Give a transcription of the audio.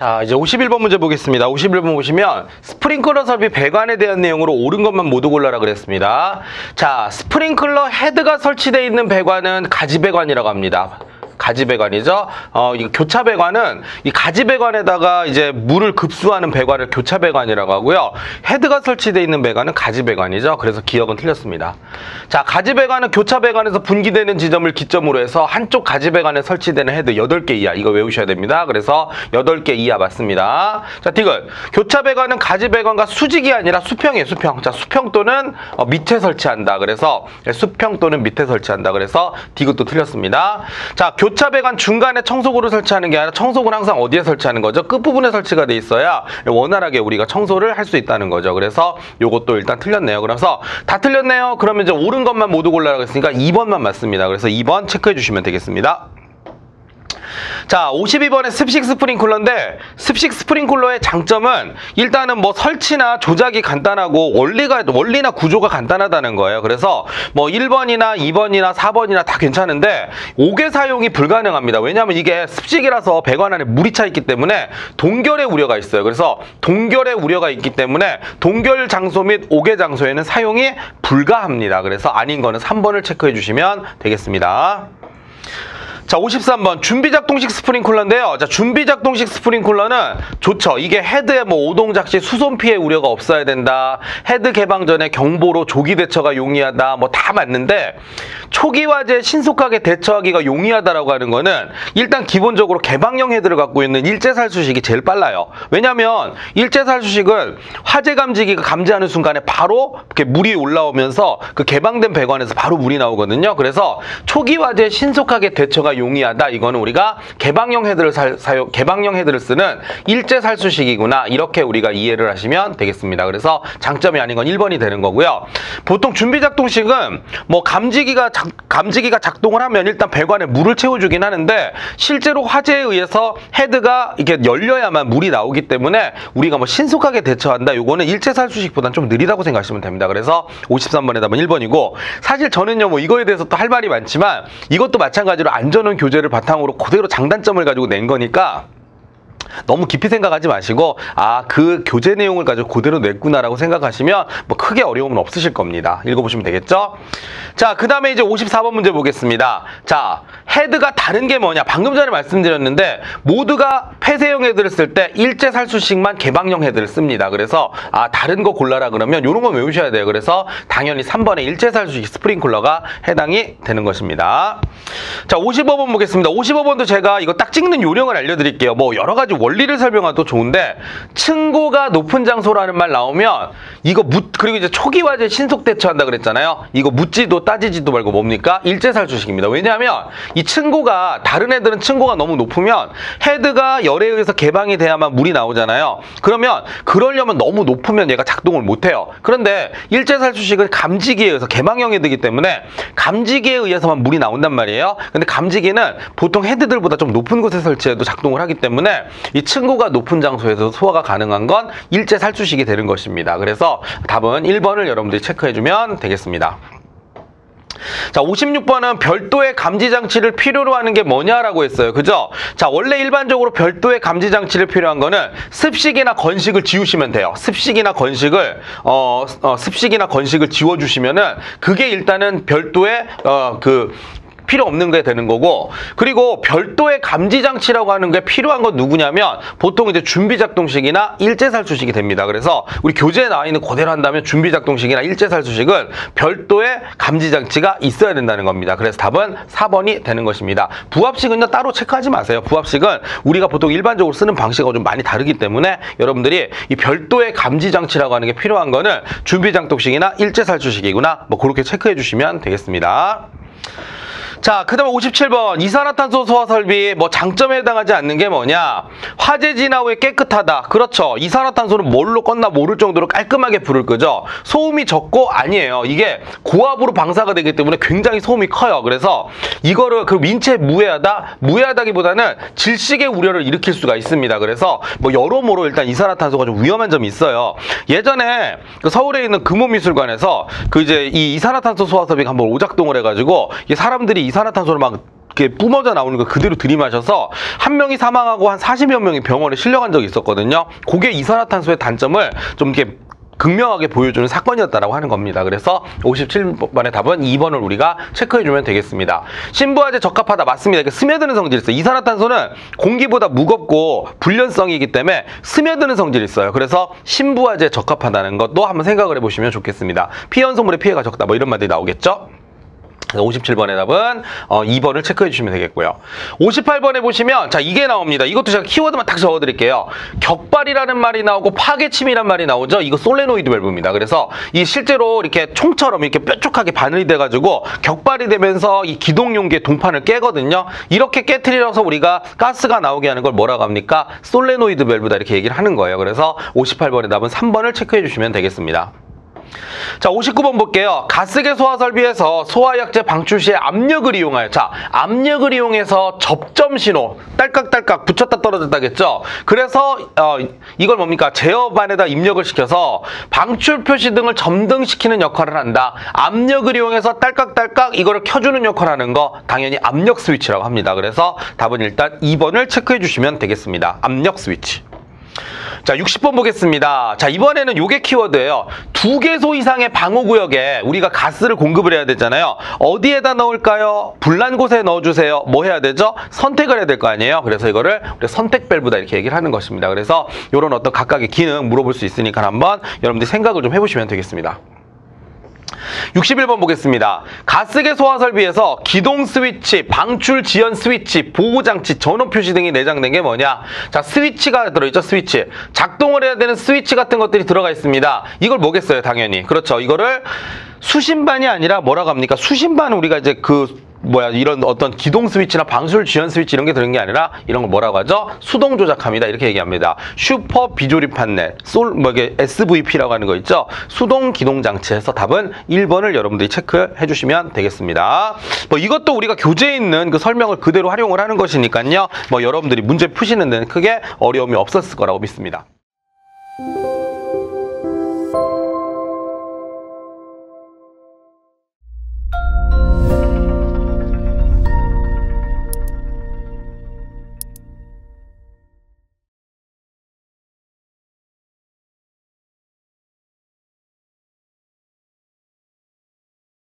자, 이제 51번 문제 보겠습니다. 51번 보시면 스프링클러 설비 배관에 대한 내용으로 옳은 것만 모두 골라라 그랬습니다. 자, 스프링클러 헤드가 설치되어 있는 배관은 가지배관이라고 합니다. 가지배관이죠. 이 교차배관은 이 가지배관에다가 이제 물을 급수하는 배관을 교차배관이라고 하고요. 헤드가 설치되어 있는 배관은 가지배관이죠. 그래서 기억은 틀렸습니다. 자, 가지배관은 교차배관에서 분기되는 지점을 기점으로 해서 한쪽 가지배관에 설치되는 헤드 8개 이하. 이거 외우셔야 됩니다. 그래서 8개 이하 맞습니다. 자, 디귿. 교차배관은 가지배관과 수직이 아니라 수평이에요. 수평. 자, 수평 또는 밑에 설치한다. 그래서 수평 또는 밑에 설치한다. 그래서 디귿도 틀렸습니다. 자, 교차배관 중간에 청소구를 설치하는 게 아니라 청소구는 항상 어디에 설치하는 거죠? 끝부분에 설치가 돼 있어야 원활하게 우리가 청소를 할 수 있다는 거죠. 그래서 요것도 일단 틀렸네요. 그래서 다 틀렸네요. 그러면 이제 옳은 것만 모두 골라라고 했으니까 2번만 맞습니다. 그래서 2번 체크해 주시면 되겠습니다. 자, 52번의 습식 스프링클러인데 습식 스프링클러의 장점은 일단은 뭐 설치나 조작이 간단하고 원리나 구조가 간단하다는 거예요. 그래서 뭐 1번이나 2번이나 4번이나 다 괜찮은데 5개 사용이 불가능합니다. 왜냐하면 이게 습식이라서 배관 안에 물이 차 있기 때문에 동결의 우려가 있어요. 그래서 동결의 우려가 있기 때문에 동결 장소 및 5개 장소에는 사용이 불가합니다. 그래서 아닌 거는 3번을 체크해 주시면 되겠습니다. 자, 53번 준비작동식 스프링클러인데요. 자, 준비작동식 스프링클러는 좋죠. 이게 헤드에 뭐 오동작 시 수손 피해 우려가 없어야 된다. 헤드 개방 전에 경보로 조기 대처가 용이하다. 뭐 다 맞는데 초기 화재에 신속하게 대처하기가 용이하다라고 하는 거는 일단 기본적으로 개방형 헤드를 갖고 있는 일제살수식이 제일 빨라요. 왜냐하면 일제살수식은 화재 감지기가 감지하는 순간에 바로 이렇게 물이 올라오면서 그 개방된 배관에서 바로 물이 나오거든요. 그래서 초기 화재에 신속하게 대처가 용이하다. 이거는 우리가 개방형 헤드를 쓰는 일제살수식이구나. 이렇게 우리가 이해를 하시면 되겠습니다. 그래서 장점이 아닌 건 1번이 되는 거고요. 보통 준비작동식은 뭐 감지기가 작동을 하면 일단 배관에 물을 채워주긴 하는데 실제로 화재에 의해서 헤드가 이렇게 열려야만 물이 나오기 때문에 우리가 뭐 신속하게 대처한다. 요거는 일제살수식보다는 좀 느리다고 생각하시면 됩니다. 그래서 53번에 답은 1번이고 사실 저는요 뭐 이거에 대해서 또 할 말이 많지만 이것도 마찬가지로 안전원 교재를 바탕으로 그대로 장단점을 가지고 낸 거니까 너무 깊이 생각하지 마시고 그 교재 내용을 가지고 그대로 냈구나라고 생각하시면 뭐 크게 어려움은 없으실 겁니다. 읽어보시면 되겠죠? 자, 그 다음에 이제 54번 문제 보겠습니다. 자, 헤드가 다른 게 뭐냐? 방금 전에 말씀드렸는데 모두가 폐쇄형 헤드를 쓸 때 일제살수식만 개방형 헤드를 씁니다. 그래서 다른 거 골라라 그러면 이런 거 외우셔야 돼요. 그래서 당연히 3번의 일제살수식 스프링클러가 해당이 되는 것입니다. 자, 55번 보겠습니다. 55번도 제가 이거 딱 찍는 요령을 알려드릴게요. 뭐 여러 가지 원리를 설명해도 좋은데 층고가 높은 장소라는 말 나오면 이거 그리고 이제 초기 화재 신속 대처한다 그랬잖아요. 이거 묻지도 따지지도 말고 뭡니까? 일제살수식입니다. 왜냐하면 이 층고가 다른 애들은 층고가 너무 높으면 헤드가 열에 의해서 개방이 돼야만 물이 나오잖아요. 그러면 그러려면 너무 높으면 얘가 작동을 못해요. 그런데 일제살수식은 감지기에 의해서 개방형 헤드이기 때문에 감지기에 의해서만 물이 나온단 말이에요. 근데 감지기는 보통 헤드들보다 좀 높은 곳에 설치해도 작동을 하기 때문에 이 층고가 높은 장소에서 소화가 가능한 건 일제살수식이 되는 것입니다. 그래서 답은 1번을 여러분들이 체크해주면 되겠습니다. 자, 56번은 별도의 감지장치를 필요로 하는 게 뭐냐라고 했어요. 그죠? 자, 원래 일반적으로 별도의 감지장치를 필요한 거는 습식이나 건식을 지우시면 돼요. 습식이나 건식을 지워주시면은 그게 일단은 별도의 필요 없는 게 되는 거고, 그리고 별도의 감지장치라고 하는 게 필요한 건 누구냐면 보통 이제 준비작동식이나 일제살수식이 됩니다. 그래서 우리 교재에 나와 있는 그대로 한다면 준비작동식이나 일제살수식은 별도의 감지장치가 있어야 된다는 겁니다. 그래서 답은 4번이 되는 것입니다. 부합식은요 따로 체크하지 마세요. 부합식은 우리가 보통 일반적으로 쓰는 방식하고 좀 많이 다르기 때문에 여러분들이 이 별도의 감지장치라고 하는 게 필요한 거는 준비작동식이나 일제살수식이구나 뭐 그렇게 체크해 주시면 되겠습니다. 자, 그 다음에 57번 이산화탄소 소화 설비 뭐 장점에 해당하지 않는 게 뭐냐? 화재 진화 후에 깨끗하다. 그렇죠. 이산화탄소는 뭘로 껐나 모를 정도로 깔끔하게 불을 끄죠. 소음이 적고 아니에요. 이게 고압으로 방사가 되기 때문에 굉장히 소음이 커요. 그래서 이거를 그 민체 무해하다기보다는 질식의 우려를 일으킬 수가 있습니다. 그래서 뭐 여러모로 일단 이산화탄소가 좀 위험한 점이 있어요. 예전에 그 서울에 있는 금호미술관에서 그 이제 이 이산화탄소 소화 설비가 한번 오작동을 해가지고 이 사람들이 이산화탄소를 막 이렇게 뿜어져 나오는 거 그대로 들이마셔서 한 명이 사망하고 한 40여 명이 병원에 실려간 적이 있었거든요. 그게 이산화탄소의 단점을 좀 이렇게 극명하게 보여주는 사건이었다라고 하는 겁니다. 그래서 57번의 답은 2번을 우리가 체크해주면 되겠습니다. 신부화재 적합하다. 맞습니다. 이렇게 스며드는 성질이 있어요. 이산화탄소는 공기보다 무겁고 불연성이기 때문에 스며드는 성질이 있어요. 그래서 신부화재에 적합하다는 것도 한번 생각을 해보시면 좋겠습니다. 피연소물의 피해가 적다. 뭐 이런 말들이 나오겠죠. 57번의 답은 2번을 체크해 주시면 되겠고요. 58번에 보시면 자 이게 나옵니다. 이것도 제가 키워드만 딱 적어드릴게요. 격발이라는 말이 나오고 파괴침이란 말이 나오죠. 이거 솔레노이드 밸브입니다. 그래서 이 실제로 이렇게 총처럼 이렇게 뾰족하게 바늘이 돼가지고 격발이 되면서 이 기동용기의 동판을 깨거든요. 이렇게 깨트려서 우리가 가스가 나오게 하는 걸 뭐라고 합니까? 솔레노이드 밸브다 이렇게 얘기를 하는 거예요. 그래서 58번의 답은 3번을 체크해 주시면 되겠습니다. 자, 59번 볼게요. 가스계 소화 설비에서 소화약제 방출 시에 압력을 이용하여, 자, 압력을 이용해서 접점 신호, 딸깍딸깍 붙였다 떨어졌다겠죠? 그래서 이걸 뭡니까? 제어반에다 입력을 시켜서 방출 표시 등을 점등시키는 역할을 한다. 압력을 이용해서 딸깍딸깍 이거를 켜주는 역할을 하는 거 당연히 압력 스위치라고 합니다. 그래서 답은 일단 2번을 체크해 주시면 되겠습니다. 압력 스위치. 자, 60번 보겠습니다. 자, 이번에는 요게 키워드예요. 2개소 이상의 방호구역에 우리가 가스를 공급을 해야 되잖아요. 어디에다 넣을까요? 불난 곳에 넣어주세요. 뭐 해야 되죠? 선택을 해야 될 거 아니에요. 그래서 이거를 우리 선택 밸브다 이렇게 얘기를 하는 것입니다. 그래서 요런 어떤 각각의 기능 물어볼 수 있으니까 한번 여러분들이 생각을 좀 해보시면 되겠습니다. 61번 보겠습니다. 가스계 소화 설비에서 기동 스위치, 방출 지연 스위치, 보호장치, 전원 표시 등이 내장된 게 뭐냐? 자, 스위치가 들어있죠, 스위치. 작동을 해야 되는 스위치 같은 것들이 들어가 있습니다. 이걸 뭐겠어요, 당연히. 그렇죠. 이거를 수신반이 아니라 뭐라고 합니까? 수신반은 우리가 이제 이런 어떤 기동 스위치나 방출 지연 스위치 이런 게 들은 게 아니라 이런 걸 뭐라고 하죠? 수동 조작합니다. 이렇게 얘기합니다. 슈퍼 비조립 판넬, 이게 SVP라고 하는 거 있죠? 수동 기동 장치에서 답은 1번을 여러분들이 체크해 주시면 되겠습니다. 이것도 우리가 교재에 있는 그 설명을 그대로 활용을 하는 것이니까요. 여러분들이 문제 푸시는 데는 크게 어려움이 없었을 거라고 믿습니다.